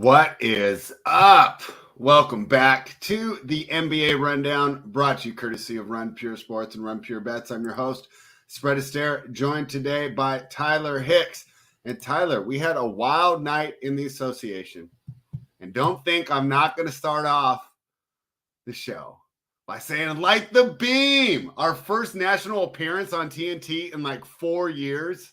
What is up? Welcome back to the NBA Rundown, brought to you courtesy of Run Pure Sports and Run Pure Bets. I'm your host, Astaire, joined today by Tyler Hicks. And Tyler, we had a wild night in the association. And don't think I'm not going to start off the show by saying, like the beam, our first national appearance on TNT in like 4 years.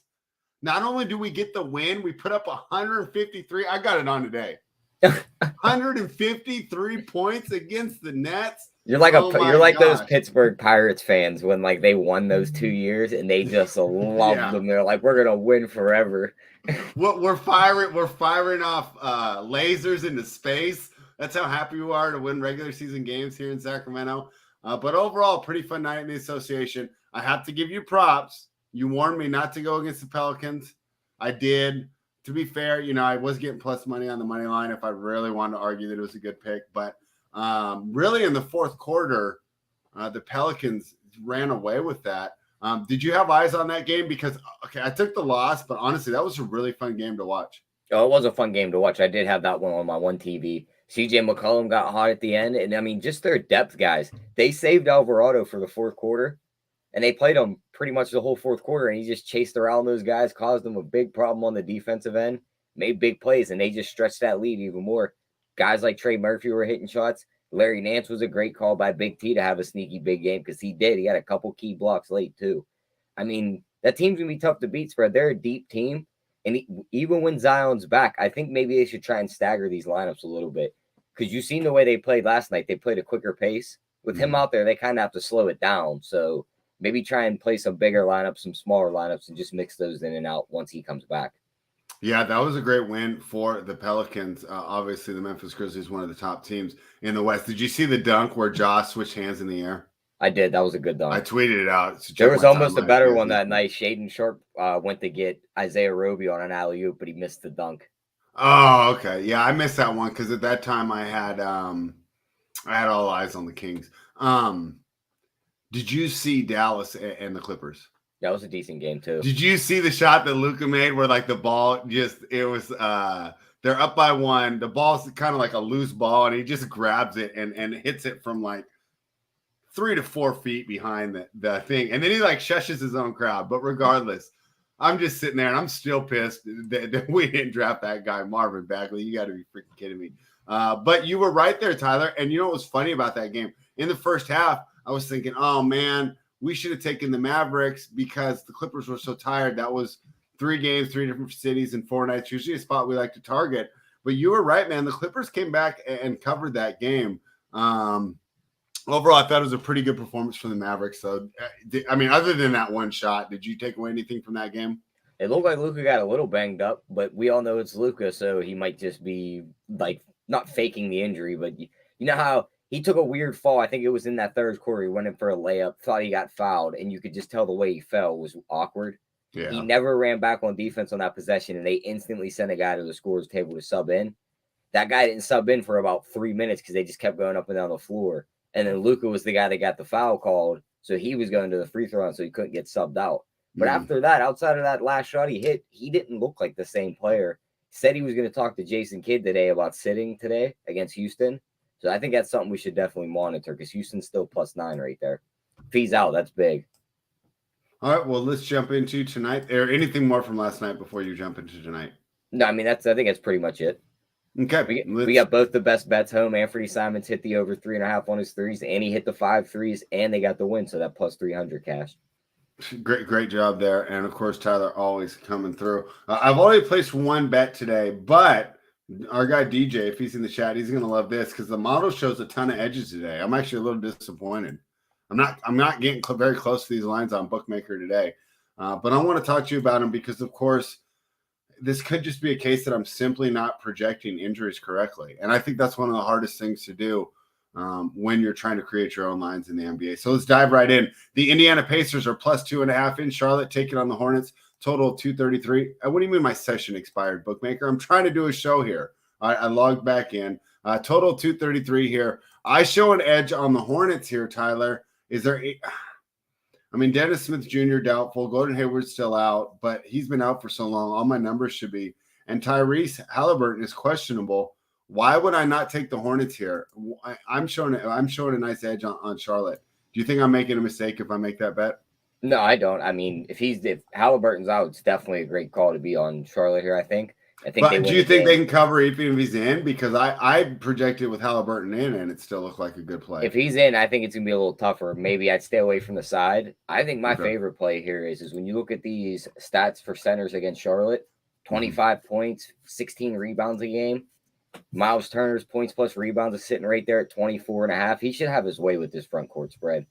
Not only do we get the win, we put up 153. I got it on today. 153 points against the Nets. You're like those Pittsburgh Pirates fans when like they won those 2 years and they just loved them. They're like, we're gonna win forever. We're firing off lasers into space. That's how happy we are to win regular season games here in Sacramento. But overall, pretty fun night in the association. I have to give you props. You warned me not to go against the Pelicans. I did. To be fair, I was getting plus money on the money line if I really wanted to argue that it was a good pick. But really in the fourth quarter, the Pelicans ran away with that. Did you have eyes on that game? Because, I took the loss, but honestly, that was a really fun game to watch. Oh, it was a fun game to watch. I did have that one on my one TV. CJ McCollum got hot at the end. And, I mean, just their depth, guys. They saved Alvarado for the fourth quarter. And they played him pretty much the whole fourth quarter, and he just chased around those guys, caused them a big problem on the defensive end, made big plays, and they just stretched that lead even more. Guys like Trey Murphy were hitting shots. Larry Nance was a great call by Big T to have a sneaky big game because he did. He had a couple key blocks late, too. I mean, that team's going to be tough to beat, Spread. They're a deep team, and even when Zion's back, I think maybe they should try and stagger these lineups a little bit because you've seen the way they played last night. They played a quicker pace. With him out there, they kind of have to slow it down, so maybe try and play some bigger lineups, some smaller lineups, and just mix those in and out once he comes back. Yeah, that was a great win for the Pelicans. Obviously, the Memphis Grizzlies, one of the top teams in the West. Did you see the dunk where Josh switched hands in the air? I did. That was a good dunk. I tweeted it out. There was almost a better one that night. Shaden Sharp went to get Isaiah Roby on an alley-oop, but he missed the dunk. Oh, okay. Yeah, I missed that one because at that time I had all eyes on the Kings. Did you see Dallas and the Clippers? That was a decent game, too. Did you see the shot that Luka made where, like, the ball they're up by one. The ball's kind of like a loose ball, and he just grabs it and hits it from, like, 3 to 4 feet behind the thing. And then he, like, shushes his own crowd. But regardless, I'm just sitting there, and I'm still pissed that we didn't draft that guy, Marvin Bagley. You got to be freaking kidding me. But you were right there, Tyler. And you know what was funny about that game? In the first half, I was thinking, oh, man, we should have taken the Mavericks because the Clippers were so tired. That was 3 games, 3 different cities in 4 nights, usually a spot we like to target. But you were right, man. The Clippers came back and covered that game. Overall, I thought it was a pretty good performance from the Mavericks. So, I mean, other than that one shot, did you take away anything from that game? It looked like Luka got a little banged up, but we all know it's Luka, so he might just be, like, not faking the injury. But you know how he took a weird fall. I think it was in that third quarter. He went in for a layup, thought he got fouled, and you could just tell the way he fell was awkward. Yeah. He never ran back on defense on that possession, and they instantly sent a guy to the scorer's table to sub in. That guy didn't sub in for about 3 minutes because they just kept going up and down the floor. And then Luka was the guy that got the foul called, so he was going to the free throw line, so he couldn't get subbed out. But after that, outside of that last shot he hit, he didn't look like the same player. He said he was going to talk to Jason Kidd today about sitting today against Houston. So I think that's something we should definitely monitor because Houston's still +9 right there. If he's out, that's big. All right, well, let's jump into tonight. Or anything more from last night before you jump into tonight? No, I mean, I think that's pretty much it. Okay. We got both the best bets home. Anthony Simons hit the over 3.5 on his threes, and he hit the 5 threes, and they got the win, so that +300 cash. Great job there. And, of course, Tyler always coming through. I've already placed one bet today, but our guy DJ, if he's in the chat, he's going to love this because the model shows a ton of edges today. I'm actually a little disappointed. I'm not getting very close to these lines on Bookmaker today, but I want to talk to you about them because, of course, this could just be a case that I'm simply not projecting injuries correctly, and I think that's one of the hardest things to do when you're trying to create your own lines in the NBA. So let's dive right in. The Indiana Pacers are +2.5 in Charlotte, taking on the Hornets. Total of 233. What do you mean my session expired, Bookmaker? I'm trying to do a show here. I logged back in. Total 233 here. I show an edge on the Hornets here, Tyler. Is there I mean, Dennis Smith Jr. doubtful. Gordon Hayward's still out, but he's been out for so long. All my numbers should be. And Tyrese Halliburton is questionable. Why would I not take the Hornets here? I'm showing a nice edge on Charlotte. Do you think I'm making a mistake if I make that bet? No, I don't. I mean, if Halliburton's out, it's definitely a great call to be on Charlotte here. I think they But win do you the think they game. can cover even if he's in? Because I projected with Halliburton in, and it still looked like a good play. If he's in, I think it's gonna be a little tougher. Maybe I'd stay away from the side. I think my Okay. favorite play here is when you look at these stats for centers against Charlotte: 25 points, 16 rebounds a game. Miles Turner's points plus rebounds is sitting right there at 24.5. He should have his way with this front court spread.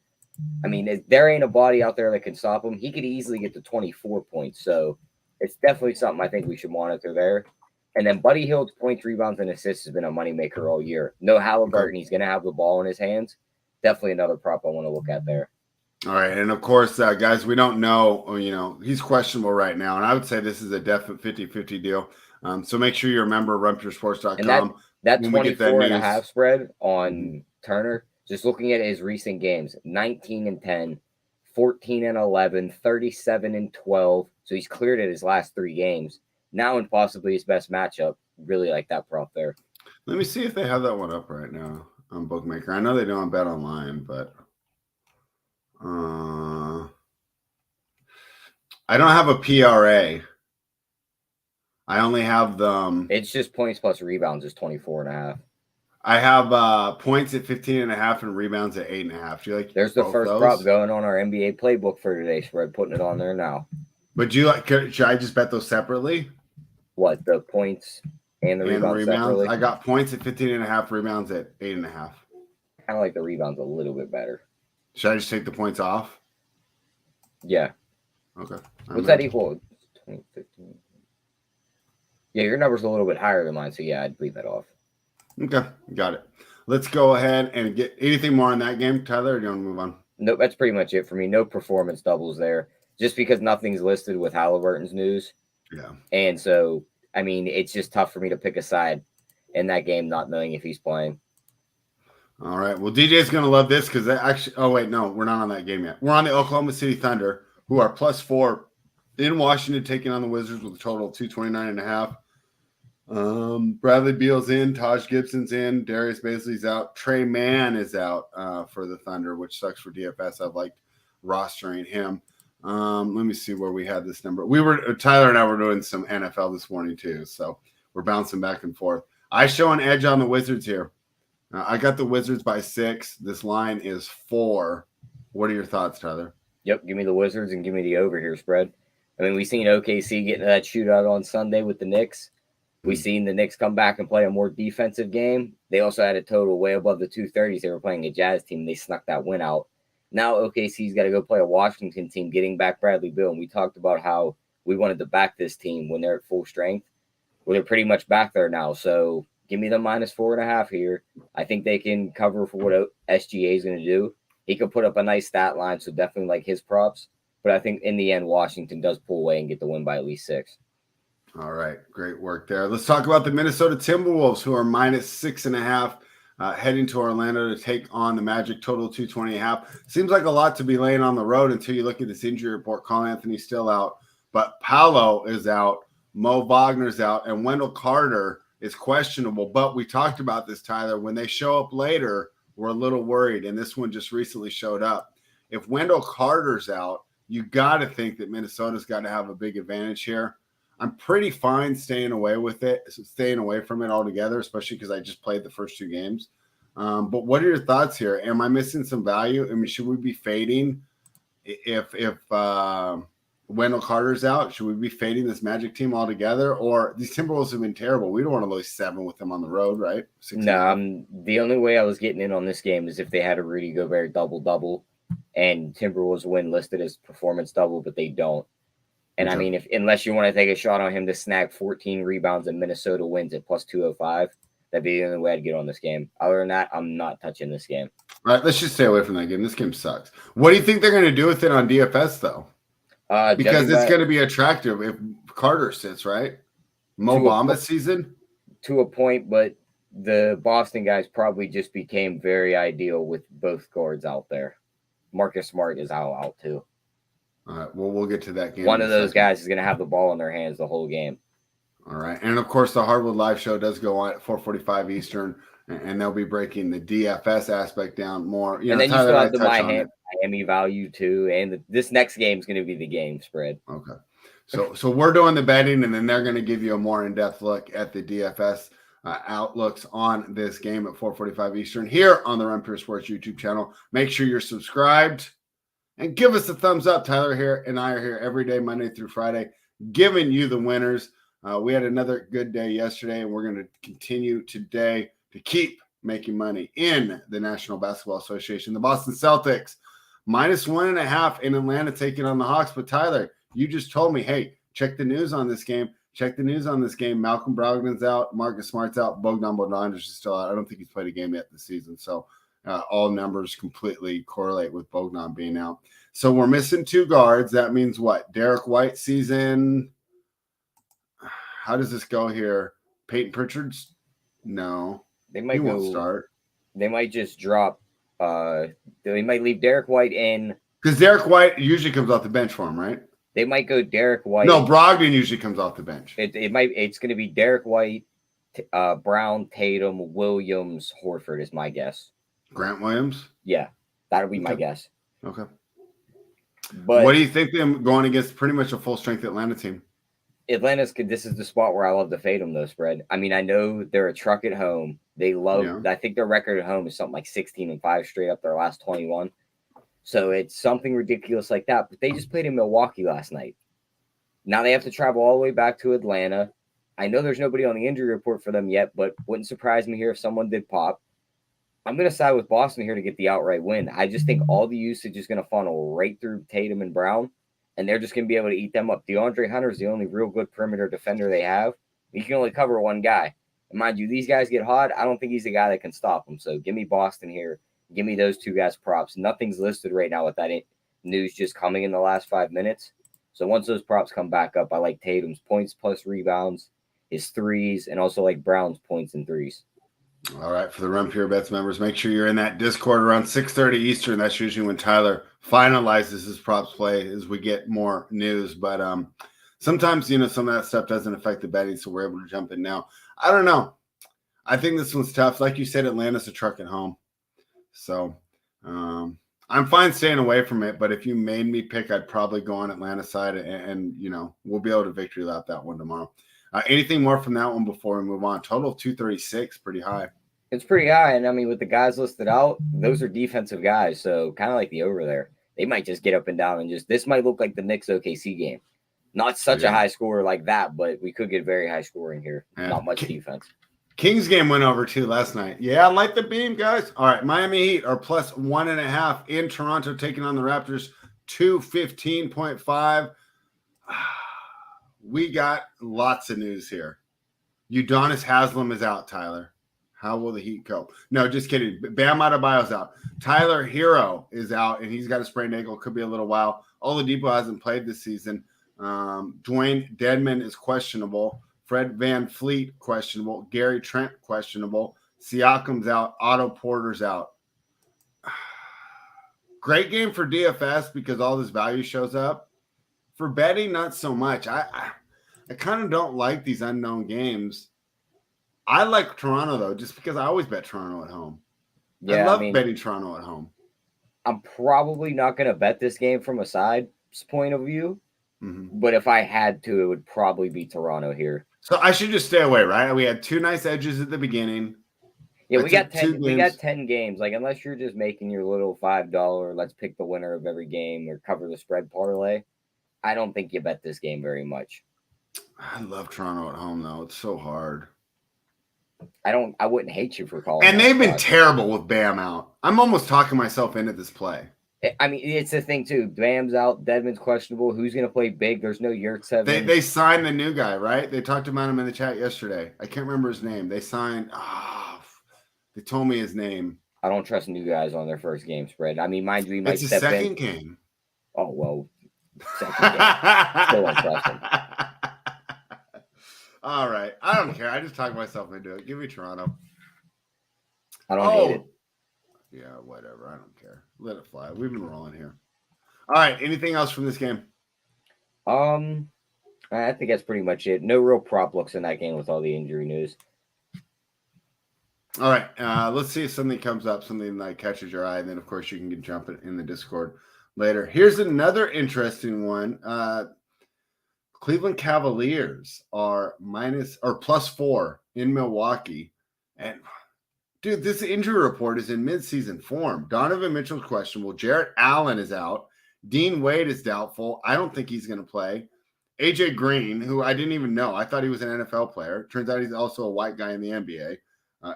I mean, there ain't a body out there that can stop him. He could easily get to 24 points. So it's definitely something I think we should monitor there. And then Buddy Hield's points, rebounds, and assists has been a moneymaker all year. No Halliburton. He's going to have the ball in his hands. Definitely another prop I want to look at there. All right. And of course, guys, we don't know, he's questionable right now. And I would say this is a definite 50-50 deal. So make sure you remember rumpursports.com. And that 24.5 spread on Turner, just looking at his recent games, 19-10, 14-11, 37-12. So he's cleared it his last 3 games. Now in possibly his best matchup. Really like that prop there. Let me see if they have that one up right now on Bookmaker. I know they don't bet online, but I don't have a PRA. I only have the. It's just points plus rebounds is 24.5. I have points at 15.5 and rebounds at 8.5. Do you like? There's the first prop going on our NBA playbook for today. Spread putting it on there now. But do you like? Should I just bet those separately? What, the points and the rebounds separately? I got points at 15.5, rebounds at 8.5. I kind of like the rebounds a little bit better. Should I just take the points off? Yeah. Okay. What's that equal? 20, 15. Yeah, your number's a little bit higher than mine, so yeah, I'd leave that off. Okay, got it. Let's go ahead and get anything more on that game, Tyler, or do you want to move on? Nope, that's pretty much it for me. No performance doubles there, just because nothing's listed with Halliburton's news. Yeah. And so, I mean, it's just tough for me to pick a side in that game, not knowing if he's playing. All right. Well, DJ's going to love this because actually – oh, wait, no, we're not on that game yet. We're on the Oklahoma City Thunder, who are +4 in Washington, taking on the Wizards with a total of 229.5. Bradley Beal's in, Taj Gibson's in, Darius Baisley's out, Trey Mann is out for the Thunder, which sucks for DFS. I've liked rostering him. Let me see where we had this number. Tyler and I were doing some NFL this morning too, so we're bouncing back and forth. I show an edge on the Wizards here. I got the Wizards by 6. This line is 4. What are your thoughts, Tyler? Yep, give me the Wizards and give me the over here spread. I mean, we've seen OKC get into that shootout on Sunday with the Knicks. We've seen the Knicks come back and play a more defensive game. They also had a total way above the 230s. They were playing a Jazz team. They snuck that win out. Now OKC's got to go play a Washington team, getting back Bradley Beal. And we talked about how we wanted to back this team when they're at full strength. Well, they're pretty much back there now. So give me the -4.5 here. I think they can cover for what SGA is going to do. He could put up a nice stat line, so definitely like his props. But I think in the end, Washington does pull away and get the win by at least 6. All right. Great work there. Let's talk about the Minnesota Timberwolves, who are -6.5, heading to Orlando to take on the Magic, total 220.5. Seems like a lot to be laying on the road until you look at this injury report. Carl Anthony's still out, but Paolo is out, Mo Wagner's out, and Wendell Carter is questionable. But we talked about this, Tyler. When they show up later, we're a little worried, and this one just recently showed up. If Wendell Carter's out, you got to think that Minnesota's got to have a big advantage here. I'm pretty fine staying away from it altogether, especially because I just played the first 2 games. But what are your thoughts here? Am I missing some value? I mean, should we be fading if Wendell Carter's out? Should we be fading this Magic team altogether? Or these Timberwolves have been terrible. We don't want to lose 7 with them on the road, right? 16. No, the only way I was getting in on this game is if they had a Rudy Gobert double-double and Timberwolves win listed as performance double, but they don't. And I mean, unless you want to take a shot on him to snag 14 rebounds and Minnesota wins at +205, that'd be the only way I'd get on this game. Other than that, I'm not touching this game. All right, let's just stay away from that game. This game sucks. What do you think they're going to do with it on DFS, though? Because it's going to be attractive if Carter sits, right? Mo Bamba season? To a point, but the Boston guys probably just became very ideal with both guards out there. Marcus Smart is out too. All right, well, we'll get to that game. One of those guys is going to have the ball in their hands the whole game. All right. And of course, the Hardwood Live show does go on at 4:45 Eastern, and they'll be breaking the DFS aspect down more. And then you Tyler still and I have the touch on it. Miami value too. And this next game is going to be the game spread. Okay. So we're doing the betting, and then they're going to give you a more in-depth look at the DFS outlooks on this game at 4:45 Eastern here on the Run Pure Sports YouTube channel. Make sure you're subscribed and give us a thumbs up. Tyler here and I are here every day, Monday through Friday, giving you the winners. We had another good day yesterday, and we're going to continue today to keep making money in the National Basketball Association. The Boston Celtics -1.5 in Atlanta taking on the Hawks. But Tyler, you just told me, hey, check the news on this game. Check the news on this game. Malcolm Brogdon's out. Marcus Smart's out. Bogdan Bogdanovic is still out. I don't think he's played a game yet this season. So all numbers completely correlate with Bogdan being out. So we're missing 2 guards. That means what? Derek White season. How does this go here? Peyton Pritchard's? No. They might won't start. They might just drop. They might leave Derek White in. Because Derek White usually comes off the bench for him, right? They might go Derek White. No, Brogdon usually comes off the bench. It's going to be Derek White, Brown, Tatum, Williams, Horford is my guess. Grant Williams? Yeah, that'll be my guess. Okay. But what do you think them going against pretty much a full strength Atlanta team? This is the spot where I love to fade them though, spread. I mean, I know they're a truck at home. They love, I think their record at home is something like 16-5 straight up their last 21. So it's something ridiculous like that. But they just played in Milwaukee last night. Now they have to travel all the way back to Atlanta. I know there's nobody on the injury report for them yet, but wouldn't surprise me here if someone did pop. I'm going to side with Boston here to get the outright win. I just think all the usage is going to funnel right through Tatum and Brown, and they're just going to be able to eat them up. DeAndre Hunter is the only real good perimeter defender they have. He can only cover one guy. And mind you, these guys get hot. I don't think he's the guy that can stop them. So give me Boston here. Give me those 2 guys props. Nothing's listed right now with that news just coming in the last 5 minutes. So once those props come back up, I like Tatum's points plus rebounds, his threes, and also like Brown's points and threes. All right, for the Run Pure Bets members, make sure you're in that Discord around 6:30 Eastern. That's usually when Tyler finalizes his props play as we get more news. But sometimes, some of that stuff doesn't affect the betting, so we're able to jump in now. I don't know. I think this one's tough. Like you said, Atlanta's a truck at home. So I'm fine staying away from it. But if you made me pick, I'd probably go on Atlanta side, and we'll be able to victory lap that one tomorrow. Anything more from that one before we move on? Total of 236, pretty high. It's pretty high. And I mean, with the guys listed out, those are defensive guys. So kind of like the over there. They might just get up and down and this might look like the Knicks OKC game. Not such a high score like that, but we could get very high scoring here. Yeah. Not much defense. Kings game went over too last night. Yeah, I like the beam, guys. All right, Miami Heat are plus 1.5 in Toronto, taking on the Raptors, 215.5. We got lots of news here. Udonis Haslem is out, Tyler. How will the Heat go? No, just kidding. Bam Adebayo's out. Tyler Hero is out, and he's got a sprained ankle. Could be a little while. Oladipo hasn't played this season. Dwayne Dedmon is questionable. Fred VanVleet questionable. Gary Trent questionable. Siakam's out. Otto Porter's out. Great game for DFS because all this value shows up. For betting, not so much. I kind of don't like these unknown games. I like Toronto, though, just because I always bet Toronto at home. Yeah, I love betting Toronto at home. I'm probably not going to bet this game from a side's point of view. Mm-hmm. But if I had to, it would probably be Toronto here. So I should just stay away, right? We had 2 nice edges at the beginning. Yeah, we got 10. We got 10 games. Like, unless you're just making your little $5, let's pick the winner of every game or cover the spread parlay, I don't think you bet this game very much. I love Toronto at home, though. It's so hard. I wouldn't hate you for calling. And they've been terrible with Bam out. I'm almost talking myself into this play. I mean, it's the thing, too. Bam's out. Dedmon's questionable. Who's going to play big? There's no Yurtseven. They signed the new guy, right? They talked about him in the chat yesterday. I can't remember his name. They signed they told me his name. I don't trust new guys on their first game spread. I mean, mind you, he might step in. It's his second game. Oh, well, second game. Still don't trust him. All right. I don't care. I just talked myself into it. Give me Toronto. I don't hate it. Yeah, whatever. I don't care. Let it fly. We've been rolling here. All right. Anything else from this game? I think that's pretty much it. No real prop looks in that game with all the injury news. All right, let's see if something comes up, something that catches your eye, and then of course you can jump it in the Discord later. Here's another interesting one. Cleveland Cavaliers are +4 in Milwaukee, and dude, this injury report is in midseason form. Donovan Mitchell's questionable. Jarrett Allen is out. Dean Wade is doubtful. I don't think he's going to play. AJ Green, who I didn't even know, I thought he was an NFL player. Turns out he's also a white guy in the NBA.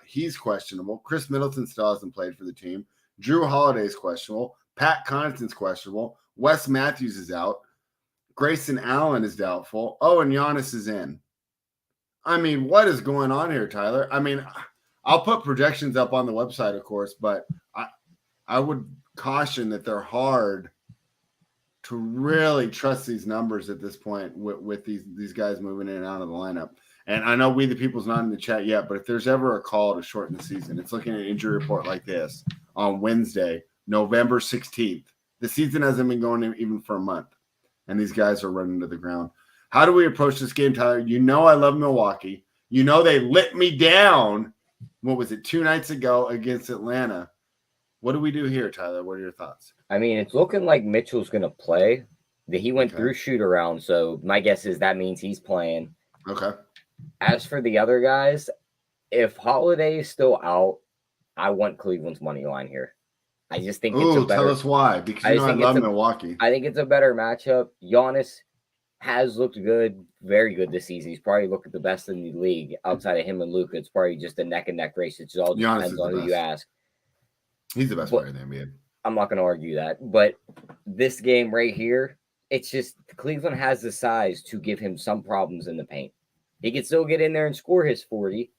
He's questionable. Chris Middleton still hasn't played for the team. Drew Holiday's questionable. Pat Connaughton's questionable. Wes Matthews is out. Grayson Allen is doubtful. Oh, and Giannis is in. I mean, what is going on here, Tyler? I mean, I'll put projections up on the website, of course, but I would caution that they're hard to really trust these numbers at this point with these guys moving in and out of the lineup. And I know We the People's not in the chat yet, but if there's ever a call to shorten the season, it's looking at an injury report like this on Wednesday, November 16th. The season hasn't been going even for a month, and these guys are running to the ground. How do we approach this game, Tyler? You know I love Milwaukee. You know they lit me down, what was it, 2 nights ago against Atlanta. What do we do here, Tyler? What are your thoughts? I mean, it's looking like Mitchell's going to play. He went through shoot-around, so my guess is that means he's playing. Okay. As for the other guys, if Holiday is still out, I want Cleveland's money line here. I just think it's a better. Tell us why. Because I love Milwaukee. I think it's a better matchup. Giannis has looked good, very good this season. He's probably looked the best in the league outside of him and Luka. It's probably just a neck and neck race. It just all depends on who you ask. He's the best player in the NBA. I'm not going to argue that. But this game right here, it's just Cleveland has the size to give him some problems in the paint. He can still get in there and score his 40.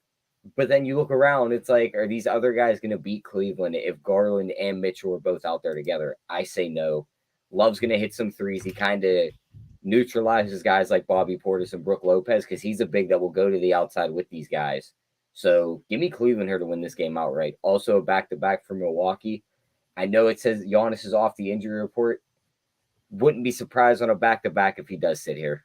But then you look around, it's like, are these other guys going to beat Cleveland if Garland and Mitchell are both out there together? I say no. Love's going to hit some threes. He kind of neutralizes guys like Bobby Portis and Brook Lopez because he's a big that will go to the outside with these guys. So give me Cleveland here to win this game outright. Also, back-to-back for Milwaukee. I know it says Giannis is off the injury report. Wouldn't be surprised on a back-to-back if he does sit here.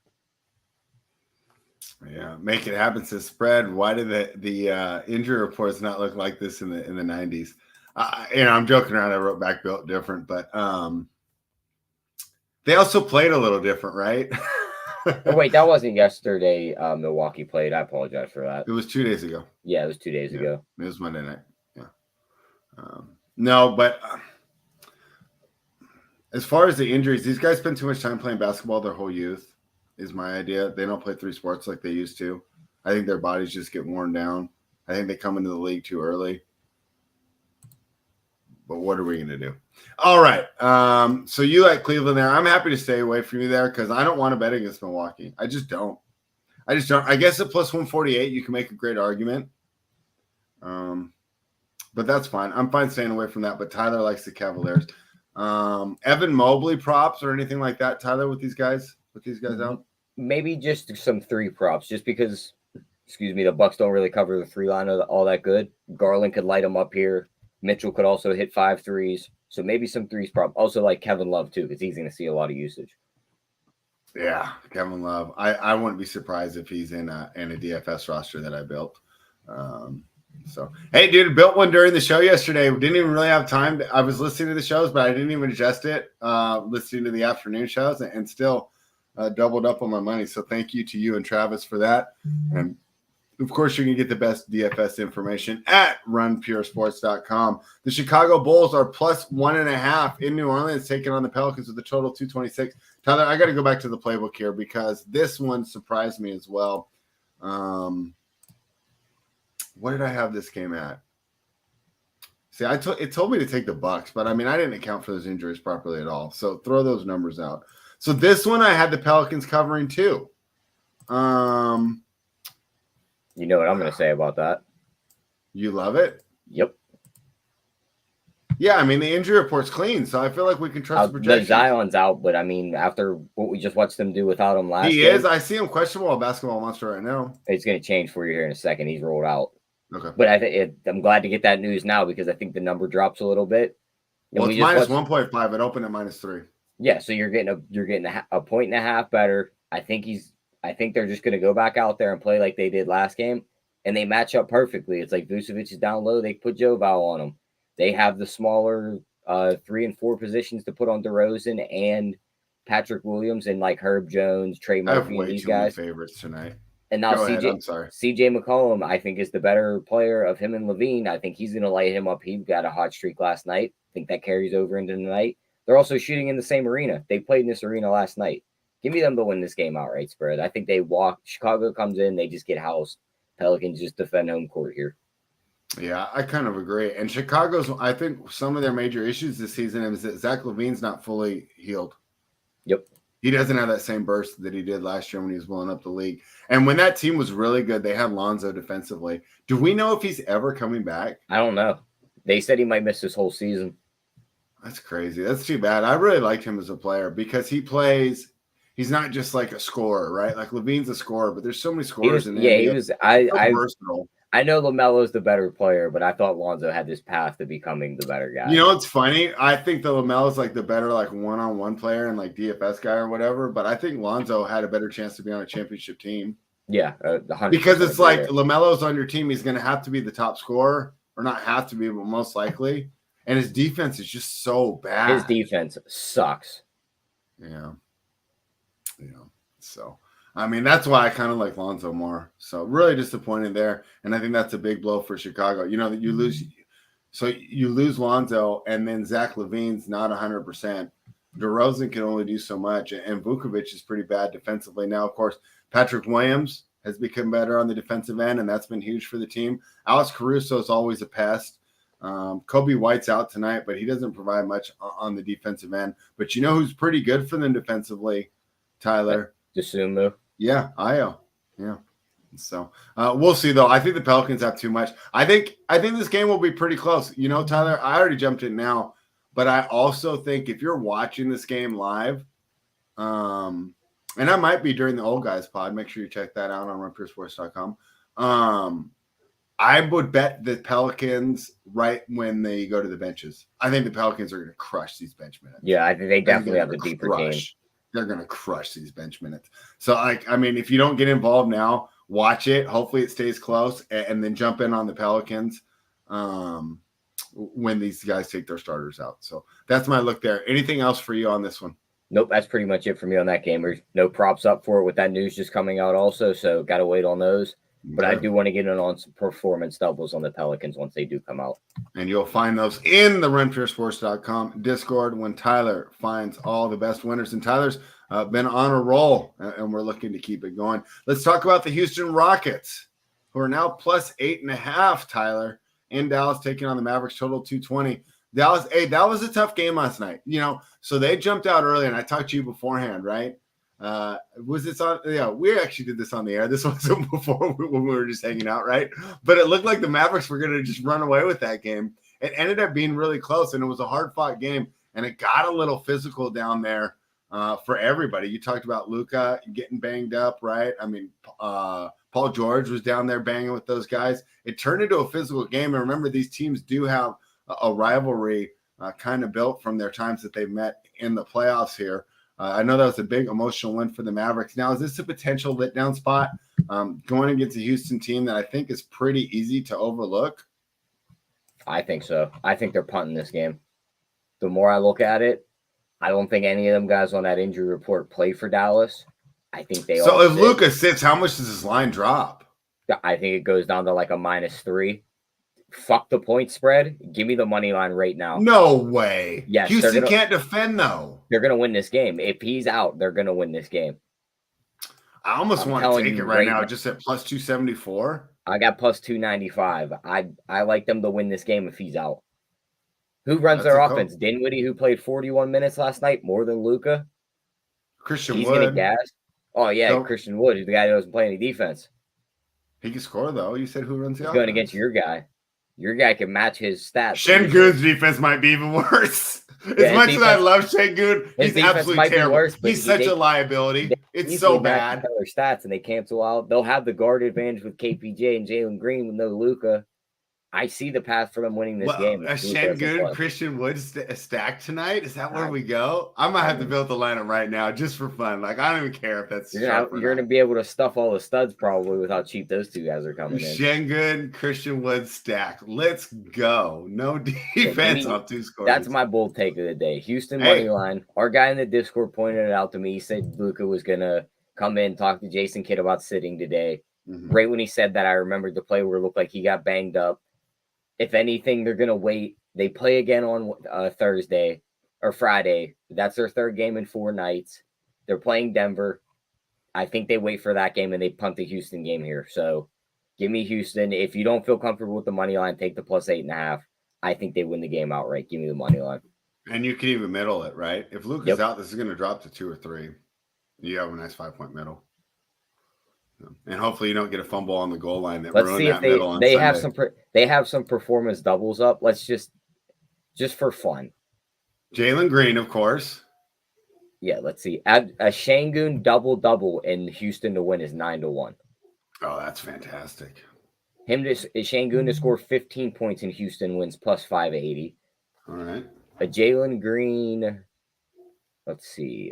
Yeah, make it happen. Says spread. Why did the injury reports not look like this in the 90s? I'm joking around. I wrote back built different, but they also played a little different, right? Oh, wait, that wasn't yesterday. Milwaukee played. I apologize for that. It was 2 days ago. Yeah, it was 2 days ago. It was Monday night. Yeah. No, but as far as the injuries, these guys spend too much time playing basketball their whole youth. Is my idea. They don't play 3 sports like they used to. I think their bodies just get worn down. I think they come into the league too early. But what are we going to do? All right. So you like Cleveland there. I'm happy to stay away from you there because I don't want to bet against Milwaukee. I just don't. I guess at plus 148, you can make a great argument. But that's fine. I'm fine staying away from that. But Tyler likes the Cavaliers. Evan Mobley props or anything like that, Tyler, with these guys? With these guys out? Maybe just some 3 props, just because, the Bucks don't really cover the 3 line all that good. Garland could light them up here. Mitchell could also hit 5 threes. So maybe some 3s prop. Also like Kevin Love too, because he's going to see a lot of usage. Yeah, Kevin Love. I wouldn't be surprised if he's in a DFS roster that I built. So, hey, dude, built one during the show yesterday. We didn't even really have time. I was listening to the shows, but I didn't even adjust it. Listening to the afternoon shows and still doubled up on my money. So thank you to you and Travis for that. And of course, you can get the best DFS information at runpuresports.com. The Chicago Bulls are plus 1.5 in New Orleans, taking on the Pelicans with a total 226. Tyler, I got to go back to the playbook here because this one surprised me as well. What did I have this game at? See, it told me to take the Bucks, but I mean, I didn't account for those injuries properly at all. So throw those numbers out. So this one, I had the Pelicans covering too. You know what I'm going to say about that? You love it? Yep. Yeah, I mean, the injury report's clean, so I feel like we can trust the projections. Zion's out, but I mean, after what we just watched them do without him last He game, is. I see him questionable at Basketball Monster right now. It's going to change for you here in a second. He's rolled out. Okay. But I'm glad to get that news now because I think the number drops a little bit. And well, it's minus 1.5. It opened at -3. Yeah, so you're getting a 1.5 point better. I think he's I think they're just going to go back out there and play like they did last game, and they match up perfectly. It's like Vucevic is down low. They put Joval on him. They have the smaller 3 and 4 positions to put on DeRozan and Patrick Williams and like Herb Jones, Trey I have Murphy, way and these too many guys. favorites tonight. And now Go ahead, I'm sorry. CJ McCollum, I think, is the better player of him and Levine. I think he's going to light him up. He got a hot streak last night. I think that carries over into the night. They're also shooting in the same arena. They played in this arena last night. Give me them to win this game outright spread. I think they walk. Chicago comes in, they just get housed. Pelicans just defend home court here. Yeah, I kind of agree. And Chicago's, I think some of their major issues this season is that Zach LaVine's not fully healed. Yep. He doesn't have that same burst that he did last year when he was blowing up the league. And when that team was really good, they had Lonzo defensively. Do we know if he's ever coming back? I don't know. They said he might miss this whole season. That's crazy. That's too bad. I really liked him as a player because he plays. He's not just like a scorer, right? Like LaVine's a scorer, but there's so many scorers in the NBA. He was. I versatile. I know LaMelo's the better player, but I thought Lonzo had this path to becoming the better guy. You know what's funny? I think that LaMelo's like the better like one-on-one player and like DFS guy or whatever, but I think Lonzo had a better chance to be on a championship team. Yeah, 100%. Because it's like LaMelo's on your team, he's going to have to be the top scorer, or not have to be, but most likely. And his defense is just so bad. His defense sucks. Yeah. So, I mean, that's why I kind of like Lonzo more. So, really disappointed there. And I think that's a big blow for Chicago. You know, that you lose. So, you lose Lonzo, and then Zach LaVine's not 100%. DeRozan can only do so much. And Vucevic is pretty bad defensively. Now, of course, Patrick Williams has become better on the defensive end, and that's been huge for the team. Alex Caruso is always a pest. Kobe White's out tonight, but he doesn't provide much on the defensive end. But you know who's pretty good for them defensively, Tyler? Desumu. Yeah, Io. Yeah. So we'll see though. I think the Pelicans have too much. I think this game will be pretty close. You know, Tyler, I already jumped in now, but I also think if you're watching this game live, and I might be during the Old Guys pod. Make sure you check that out on runpuresports.com. I would bet the Pelicans right when they go to the benches. I think the Pelicans are going to crush these bench minutes. Yeah, I think they definitely have the deeper team. They're going to crush these bench minutes. So, I mean, if you don't get involved now, watch it. Hopefully it stays close and then jump in on the Pelicans when these guys take their starters out. So that's my look there. Anything else for you on this one? Nope, that's pretty much it for me on that game. There's no props up for it with that news just coming out also, so got to wait on those. But I do want to get in on some performance doubles on the Pelicans once they do come out. And you'll find those in the runpuresports.com Discord when Tyler finds all the best winners. And Tyler's been on a roll, and we're looking to keep it going. Let's talk about the Houston Rockets, who are now plus 8.5, Tyler, in Dallas, taking on the Mavericks, total 220. Dallas, hey, that was a tough game last night. You know, so they jumped out early, and I talked to you beforehand, right? Was this on? Yeah, we actually did this on the air. This wasn't before when we were just hanging out, right? But it looked like the Mavericks were going to just run away with that game. It ended up being really close, and it was a hard-fought game, and it got a little physical down there for everybody. You talked about Luka getting banged up, right? I mean, Paul George was down there banging with those guys. It turned into a physical game, and remember, these teams do have a rivalry kind of built from their times that they've met in the playoffs here. I know that was a big emotional win for the Mavericks. Now, is this a potential letdown spot going against a Houston team that I think is pretty easy to overlook? I think so. I think they're punting this game. The more I look at it, I don't think any of them guys on that injury report play for Dallas. I think they all So if Luka sits, how much does his line drop? I think it goes down to like a -3. Fuck the point spread. Give me the money line right now. No way. Yes, Houston can't defend, though. They're going to win this game. If he's out, they're going to win this game. I almost want to take it right now, just at plus 274. I got plus 295. I like them to win this game if he's out. Who runs their offense? Dinwiddie, who played 41 minutes last night, more than Luka. Christian Wood. He's going to gas. Oh, yeah, Christian Wood, who's the guy who doesn't play any defense. He can score, though. You said who runs the offense? Going against your guy. Your guy can match his stats. Şengün's defense might be even worse. As much as I love Şengün, he's absolutely terrible. Worse, he's such a liability. It's so bad. Their stats and they cancel out. They'll have the guard advantage with KPJ and Jalen Green with no Luka. I see the path for them winning this Well, game. a Şengün Christian Wood stack tonight? Is that where we go? I might have to build the lineup right now just for fun. Like, I don't even care if that's you're gonna be able to stuff all the studs probably with how cheap those two guys are coming in. Şengün Christian Wood stack. Let's go. No defense off 2 scores. That's my bold take of the day. Houston money line. Our guy in the Discord pointed it out to me. He said Luka was gonna come in, talk to Jason Kidd about sitting today. Right when he said that, I remembered the play where it looked like he got banged up. If anything, they're going to wait. They play again on Thursday or Friday. That's their 3rd game in 4 nights. They're playing Denver. I think they wait for that game and they punt the Houston game here. So give me Houston. If you don't feel comfortable with the money line, take the +8.5. I think they win the game outright. Give me the money line. And you can even middle it, right? If Luka's out, this is going to drop to 2 or 3. You have a nice 5-point middle. And hopefully you don't get a fumble on the goal line that ruined that middle on Sunday. They have some performance doubles up. Let's just for fun. Jalen Green, of course. Yeah, let's see. A Şengün double in Houston to win is 9-1. Oh, that's fantastic. Şengün to score 15 points in Houston wins +580. All right. A Jalen Green. Let's see.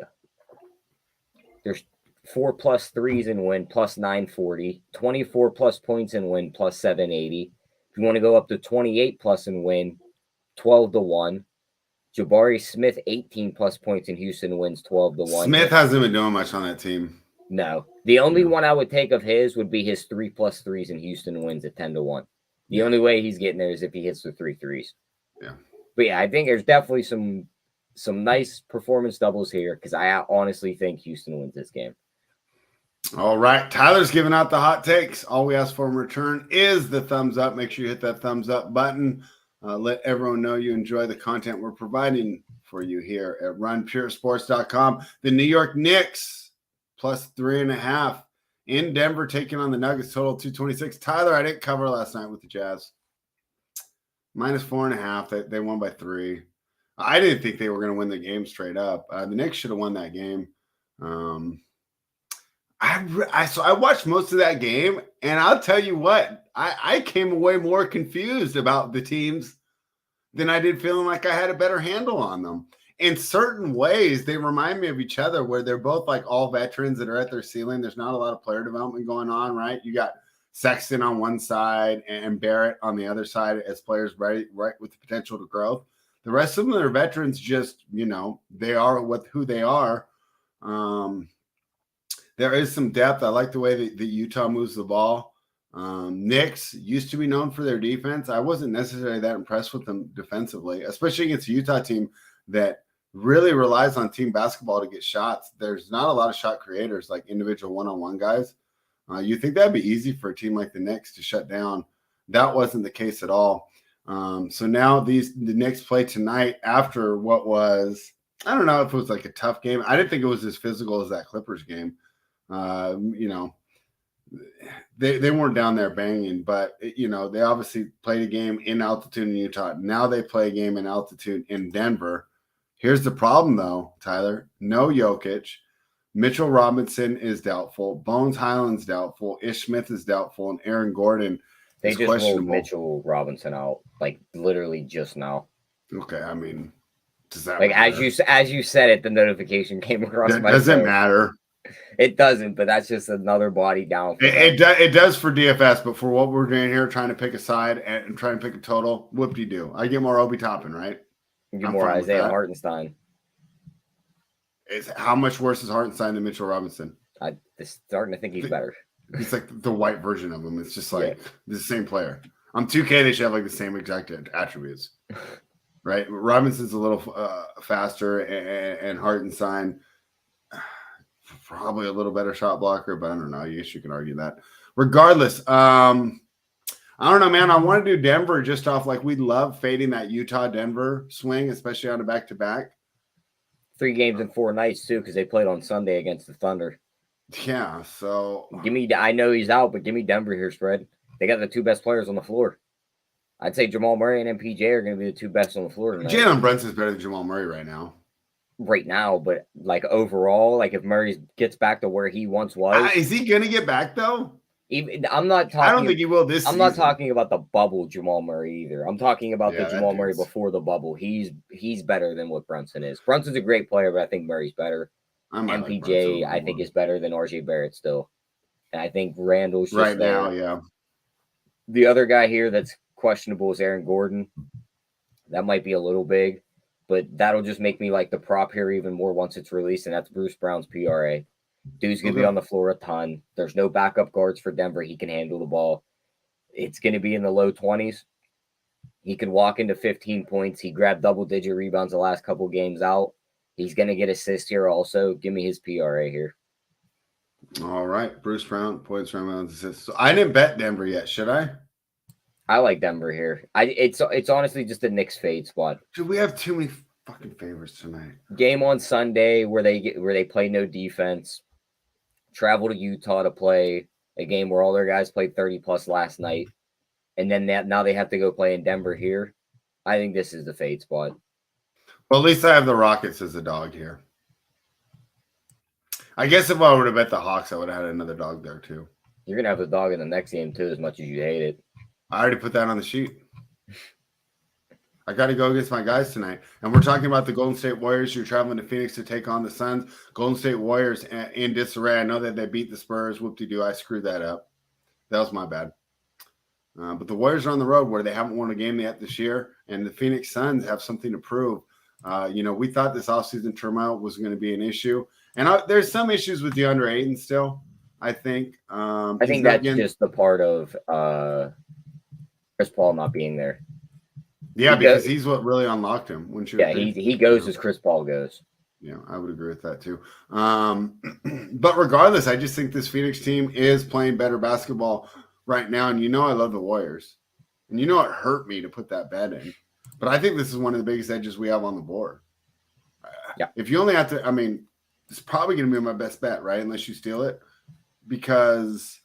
There's 4+ threes and win +940, 24+ points and win +780. If you want to go up to 28+ and win, 12-1. Jabari Smith 18+ points in Houston wins 12-1. Smith hasn't been doing much on that team. No, the only one I would take of his would be his 3+ threes in Houston wins at 10-1. The only way he's getting there is if he hits the 3 threes. Yeah, but yeah, I think there's definitely some nice performance doubles here because I honestly think Houston wins this game. All right. Tyler's giving out the hot takes. All we ask for in return is the thumbs up. Make sure you hit that thumbs up button. Let everyone know you enjoy the content we're providing for you here at runpuresports.com. The New York Knicks +3.5 in Denver taking on the Nuggets, total 226. Tyler, I didn't cover last night with the Jazz. -4.5. They won by 3. I didn't think they were going to win the game straight up. The Knicks should have won that game. So I watched most of that game, and I'll tell you what, I came away more confused about the teams than I did feeling like I had a better handle on them. In certain ways, they remind me of each other where they're both like all veterans that are at their ceiling. There's not a lot of player development going on, right? You got Sexton on one side and Barrett on the other side as players right with the potential to grow. The rest of them are veterans, just, they are who they are. There is some depth. I like the way that Utah moves the ball. Knicks used to be known for their defense. I wasn't necessarily that impressed with them defensively, especially against a Utah team that really relies on team basketball to get shots. There's not a lot of shot creators, like individual one-on-one guys. You think that'd be easy for a team like the Knicks to shut down. That wasn't the case at all. So now the Knicks play tonight after what was, I don't know if it was like a tough game. I didn't think it was as physical as that Clippers game. They weren't down there banging, but they obviously played a game in altitude in Utah. Now they play a game in altitude in Denver. Here's the problem though, Tyler. No Jokic. Mitchell Robinson is doubtful. Bones Highland's doubtful. Ish Smith is doubtful, and Aaron Gordon they is just questionable. rolled Mitchell Robinson out like literally just now. Okay, I mean, does that like matter? as you said it, the notification came across my phone. Doesn't matter. It doesn't, but that's just another body down. It does for DFS, but for what we're doing here, trying to pick a side and trying to pick a total, whoop-de-doo. I get more Obi Toppin, right? You get more Isaiah Hartenstein. How much worse is Hartenstein than Mitchell Robinson? I'm starting to think he's better. He's like the white version of him. It's just like the same player. On 2K, they should have like the same exact attributes, right? Robinson's a little faster, and Hartenstein probably a little better shot blocker, but I don't know. I guess you can argue that. Regardless, I don't know, man. I want to do Denver just off like we love fading that Utah-Denver swing, especially on a back-to-back. 3 games in 4 nights too, because they played on Sunday against the Thunder. Yeah, so I know he's out, but give me Denver here, spread. They got the 2 best players on the floor. I'd say Jamal Murray and MPJ are going to be the 2 best on the floor tonight. Jalen Brunson's better than Jamal Murray right now. Right now, but like overall, like if Murray gets back to where he once was, is he going to get back though? Even I'm not I don't talking. think he will this I'm season. not talking about the bubble Jamal Murray either. I'm talking about the Yeah, that Jamal Murray dude's- before the bubble. He's better than what Brunson is. Brunson's a great player, but I think Murray's better. I might like Brunson a MPJ, little I think, more. is better than RJ Barrett still. And I think Randall's just right there. now. Yeah, The other guy here that's questionable is Aaron Gordon. That might be a little big, but that'll just make me like the prop here even more once it's released, and that's Bruce Brown's PRA. Dude's going to be Okay. on the floor a ton. There's no backup guards for Denver. He can handle the ball. It's going to be in the low 20s. He could walk into 15 points. He grabbed double-digit rebounds the last couple games out. He's going to get assists here also. Give me his PRA here. All right, Bruce Brown, points, rebounds, assists. So I didn't bet Denver yet. Should I? I like Denver here. It's honestly just a Knicks fade spot. Dude, we have too many fucking favorites tonight. Game on Sunday where they play no defense. Travel to Utah to play a game where all their guys played 30 plus last night, and then now they have to go play in Denver here. I think this is the fade spot. Well, at least I have the Rockets as a dog here. I guess if I would have bet the Hawks, I would have had another dog there too. You're gonna have the dog in the next game too, as much as you hate it. I already put that on the sheet. I got to go against my guys tonight. And we're talking about the Golden State Warriors. You're traveling to Phoenix to take on the Suns. Golden State Warriors in disarray. I know that they beat the Spurs. Whoop-de-doo. I screwed that up. That was my bad. But the Warriors are on the road where they haven't won a game yet this year. And the Phoenix Suns have something to prove. We thought this offseason turmoil was going to be an issue. And there's some issues with DeAndre Ayton still, I think. I think that's just the part of Chris Paul not being there. Yeah, because he's what really unlocked him. Wouldn't you? Yeah, he goes as Chris Paul goes. Yeah, I would agree with that too. But regardless, I just think this Phoenix team is playing better basketball right now. And I love the Warriors. And it hurt me to put that bet in. But I think this is one of the biggest edges we have on the board. Yeah. If you only have to, it's probably going to be my best bet, right? Unless you steal it. Because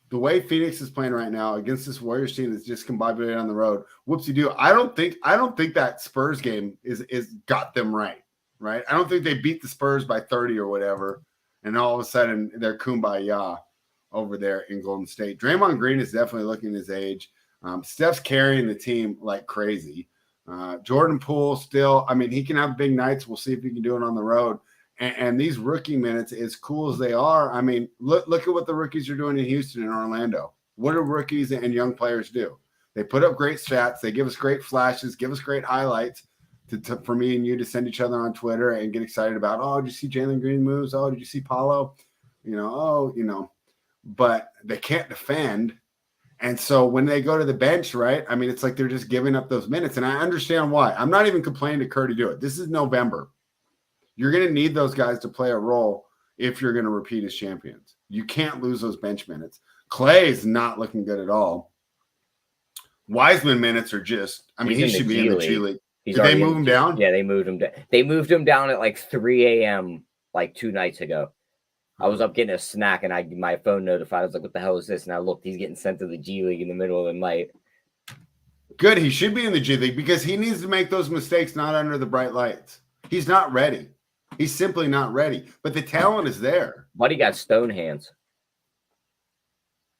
the way Phoenix is playing right now against this Warriors team that's just combobulated on the road, whoopsie-doo. I don't think that Spurs game is got them right? I don't think they beat the Spurs by 30 or whatever, and all of a sudden they're kumbaya over there in Golden State. Draymond Green is definitely looking his age. Steph's carrying the team like crazy. Jordan Poole still, he can have big nights. We'll see if he can do it on the road. And these rookie minutes, as cool as they are, look at what the rookies are doing in Houston and Orlando. What do rookies and young players do? They put up great stats. They give us great flashes, give us great highlights for me and you to send each other on Twitter and get excited about, oh, did you see Jalen Green moves? Oh, did you see Paulo? But they can't defend. And so when they go to the bench, right, it's like they're just giving up those minutes. And I understand why. I'm not even complaining to Kerr to do it. This is November. You're going to need those guys to play a role if you're going to repeat as champions. You can't lose those bench minutes. Clay's not looking good at all. Wiseman minutes are just, he should be in the G League. Did they move him down? Yeah, they moved him down. They moved him down at like 3 a.m. like 2 nights ago. I was up getting a snack and my phone notified. I was like, what the hell is this? And I looked, he's getting sent to the G League in the middle of the night. Good. He should be in the G League because he needs to make those mistakes not under the bright lights. He's not ready. He's simply not ready. But the talent is there. Buddy got stone hands.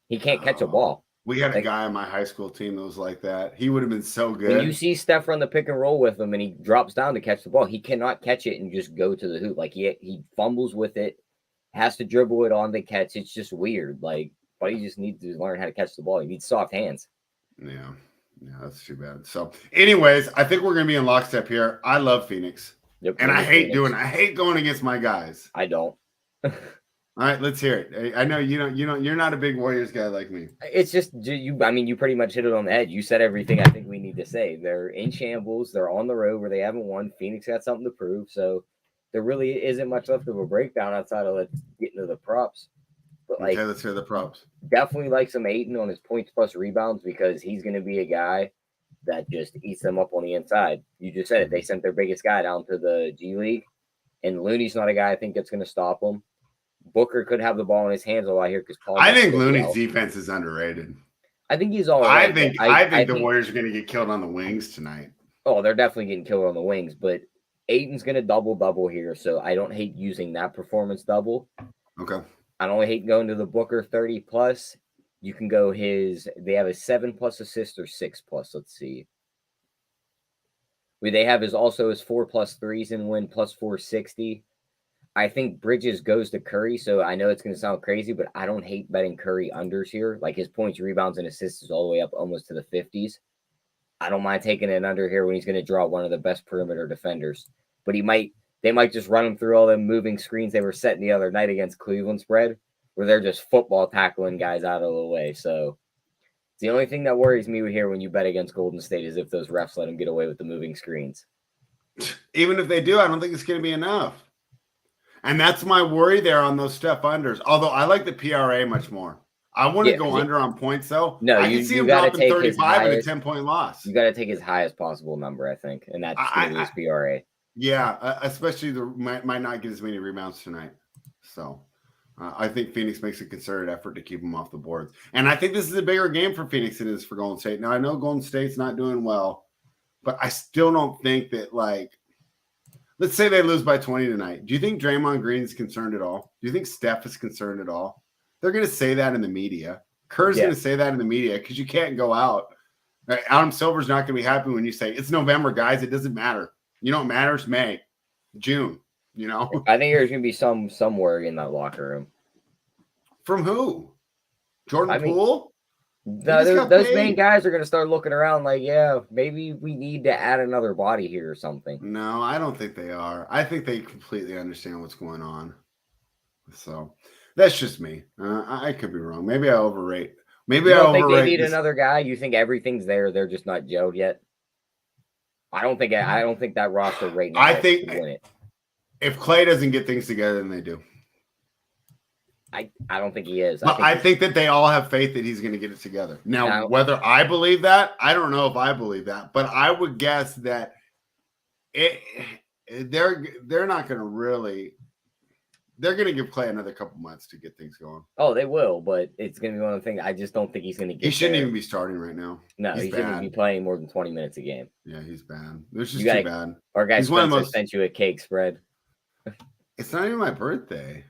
He can't catch a ball. We had a guy on my high school team that was like that. He would have been so good. When you see Steph run the pick and roll with him and he drops down to catch the ball, he cannot catch it and just go to the hoop. Like he fumbles with it, has to dribble it on the catch. It's just weird. Like, Buddy just needs to learn how to catch the ball. He needs soft hands. Yeah, that's too bad. So, anyways, I think we're going to be in lockstep here. I love Phoenix. Yep, and I hate going against my guys. I don't. All right, let's hear it. I know you're not a big Warriors guy like me. It's just you. You pretty much hit it on the head. You said everything I think we need to say. They're in shambles. They're on the road where they haven't won. Phoenix got something to prove. So there really isn't much left of a breakdown outside of getting to the props. But okay, let's hear the props. Definitely like some Ayton on his points plus rebounds because he's going to be a guy that just eats them up on the inside. You just said it. They sent their biggest guy down to the G League, and Looney's not a guy I think that's going to stop him. Booker could have the ball in his hands a lot here because I think Looney's defense is underrated. I think he's all right. I think the Warriors are going to get killed on the wings tonight. Oh, they're definitely getting killed on the wings, but Ayton's going to double here, so I don't hate using that performance double. Okay. I don't hate going to the Booker 30 plus. You can go they have a 7+ assist or 6+. Let's see. They have also his 4+ threes and win plus 460. I think Bridges goes to Curry, so I know it's going to sound crazy, but I don't hate betting Curry unders here. Like his points, rebounds, and assists is all the way up almost to the 50s. I don't mind taking an under here when he's going to draw one of the best perimeter defenders. But they might just run him through all them moving screens they were setting the other night against Cleveland spread, where they're just football tackling guys out of the way. So the only thing that worries me here when you bet against Golden State is if those refs let them get away with the moving screens. Even if they do, I don't think it's going to be enough. And that's my worry there on those step unders. Although I like the PRA much more. I want to go under on points, though. No, I can see him dropping 35 with a 10-point loss. You got to take his highest possible number, I think, and that's going to be his PRA. Yeah, especially might not get as many rebounds tonight. So I think Phoenix makes a concerted effort to keep them off the boards. And I think this is a bigger game for Phoenix than it is for Golden State. Now, I know Golden State's not doing well, but I still don't think that, let's say they lose by 20 tonight. Do you think Draymond Green is concerned at all? Do you think Steph is concerned at all? They're going to say that in the media. Kerr's going to say that in the media because you can't go out. Right? Adam Silver's not going to be happy when you say, it's November, guys. It doesn't matter. You know what matters? May, June, I think there's going to be some worry in that locker room. From who? Jordan Poole? Those main guys are going to start looking around like, yeah, maybe we need to add another body here or something. No, I don't think they are. I think they completely understand what's going on. So that's just me. I could be wrong. Maybe I overrate. Maybe I overrate. Think they need another guy? You think everything's there? They're just not gelled yet? I don't think that roster right now. I think if Clay doesn't get things together, then they do. I don't think he is. I think that they all have faith that he's going to get it together. Now, whether I believe that, I don't know if I believe that, but I would guess that they're not going to really. They're going to give Clay another couple months to get things going. Oh, they will, but it's going to be one of the things. I just don't think he's going to get. He shouldn't even be starting right now. No, he shouldn't be playing more than 20 minutes a game. Yeah, he's bad. This is too bad. Our guy Spencer sent you a cake spread. It's not even my birthday.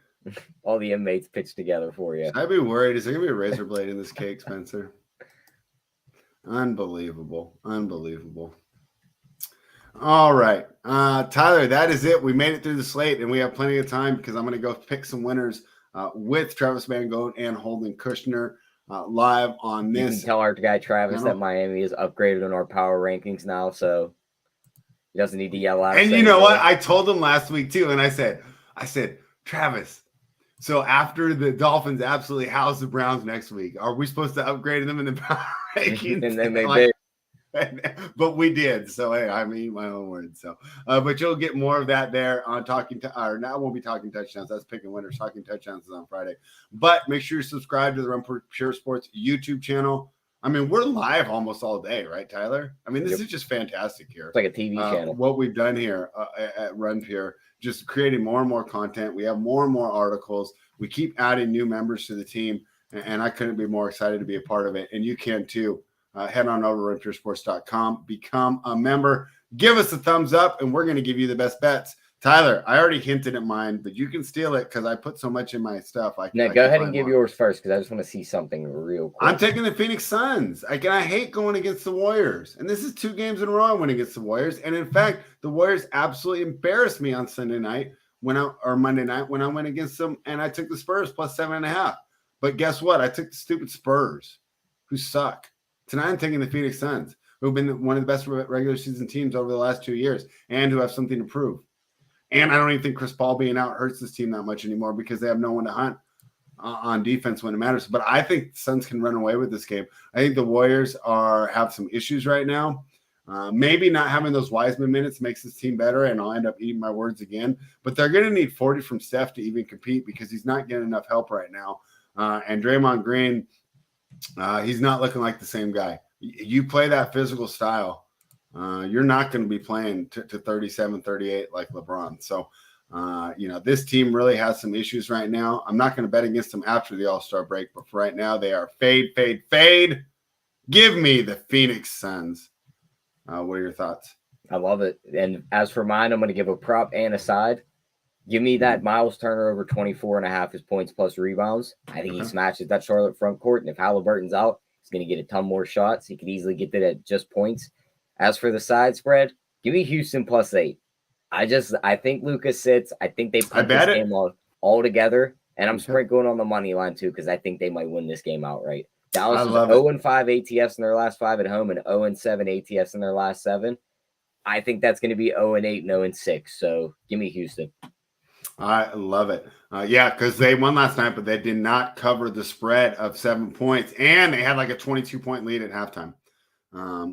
All the inmates pitched together for you. I'd be worried. Is there going to be a razor blade in this cake, Spencer? Unbelievable. All right. Tyler, that is it. We made it through the slate, and we have plenty of time because I'm going to go pick some winners with Travis Van Goat and Holden Kushner live on this. You can tell our guy Travis that Miami is upgraded on our power rankings now, so he doesn't need to yell out. And you know what? I told him last week, too, and I said, Travis, so after the Dolphins absolutely house the Browns next week, are we supposed to upgrade them in the power rankings? And then they did. But we did. So, hey, I mean my own words. So, but you'll get more of that there on now won't be Talking Touchdowns. That's picking winners. Talking Touchdowns is on Friday. But make sure you subscribe to the Run Pure Sports YouTube channel. I mean, we're live almost all day, right, Tyler? I mean, this is just fantastic here. It's like a TV channel. What we've done here at Run Pure, just creating more and more content. We have more and more articles. We keep adding new members to the team, and I couldn't be more excited to be a part of it. And you can too. Head on over to runpuresports.com, become a member, give us a thumbs up, and we're going to give you the best bets. Tyler, I already hinted at mine, but you can steal it because I put so much in my stuff. Go ahead and give yours first because I just want to see something real quick. I'm taking the Phoenix Suns. I hate going against the Warriors, and this is 2 games in a row I went against the Warriors. And in fact, the Warriors absolutely embarrassed me on Monday night when I went against them, and I took the Spurs plus 7.5. But guess what? I took the stupid Spurs, who suck. Tonight, I'm taking the Phoenix Suns, who have been one of the best regular season teams over the last 2 years and who have something to prove. And I don't even think Chris Paul being out hurts this team that much anymore because they have no one to hunt on defense when it matters. But I think the Suns can run away with this game. I think the Warriors have some issues right now. Maybe not having those Wiseman minutes makes this team better, and I'll end up eating my words again. But they're going to need 40 from Steph to even compete because he's not getting enough help right now. And Draymond Green – he's not looking like the same guy. You play that physical style, you're not going to be playing to 37, 38 like LeBron. So, this team really has some issues right now. I'm not going to bet against them after the All-Star break, but for right now, they are fade. Give me the Phoenix Suns. What are your thoughts? I love it. And as for mine, I'm going to give a prop and a side. Give me that Miles Turner over 24.5 his points plus rebounds. I think he smashes that Charlotte front court. And if Halliburton's out, he's going to get a ton more shots. He could easily get that at just points. As for the side spread, give me Houston +8. I think Lucas sits. I think they put this game all together. And I'm sprinkling on the money line too, because I think they might win this game outright. Dallas is 0-5 ATFs in their last 5 at home and 0-7 ATFs in their last 7. I think that's going to be 0-8 and 0-6. So give me Houston. I love it. Yeah, because they won last night, but they did not cover the spread of 7 points, and they had like a 22-point lead at halftime.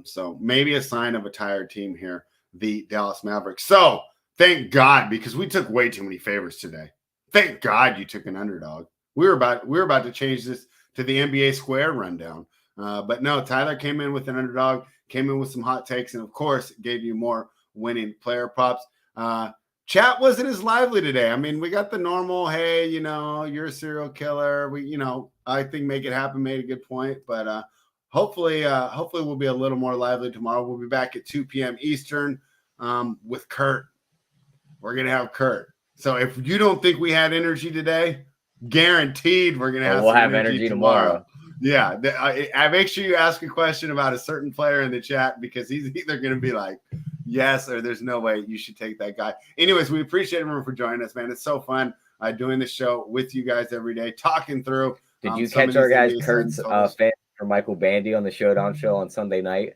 So maybe a sign of a tired team here, the Dallas Mavericks. So thank God, because we took way too many favors today. Thank God you took an underdog. We were about to change this to the NBA Square rundown. But no, Tyler came in with an underdog, came in with some hot takes, and of course gave you more winning player props. Chat wasn't as lively today. I mean, we got the normal, hey, you're a serial killer. I think Make It Happen made a good point, but hopefully we'll be a little more lively tomorrow. We'll be back at 2 p.m. Eastern with Kurt. We're going to have Kurt. So if you don't think we had energy today, guaranteed we're going to have energy tomorrow. Yeah. I make sure you ask a question about a certain player in the chat, because he's either going to be like, yes, or there's no way you should take that guy. Anyways, we appreciate everyone for joining us, man. It's so fun doing this show with you guys every day, talking through. Did you catch our guys Kurt's fan for Michael Bandy on the Showdown show on Sunday night?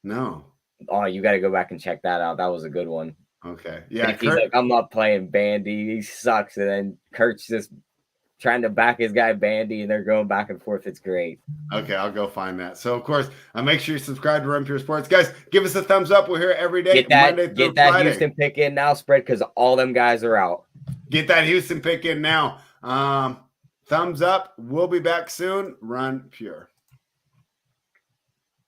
No. Oh, you got to go back and check that out. That was a good one. Okay. Yeah. He's like, I'm not playing Bandy. He sucks. And then Kurt's just trying to back his guy Bandy, and they're going back and forth. It's great. Okay, I'll go find that. So, of course, make sure you subscribe to Run Pure Sports. Guys, give us a thumbs up. We're here every day. Get that Houston pick in now, spread, because all them guys are out. Get that Houston pick in now. Thumbs up. We'll be back soon. Run Pure.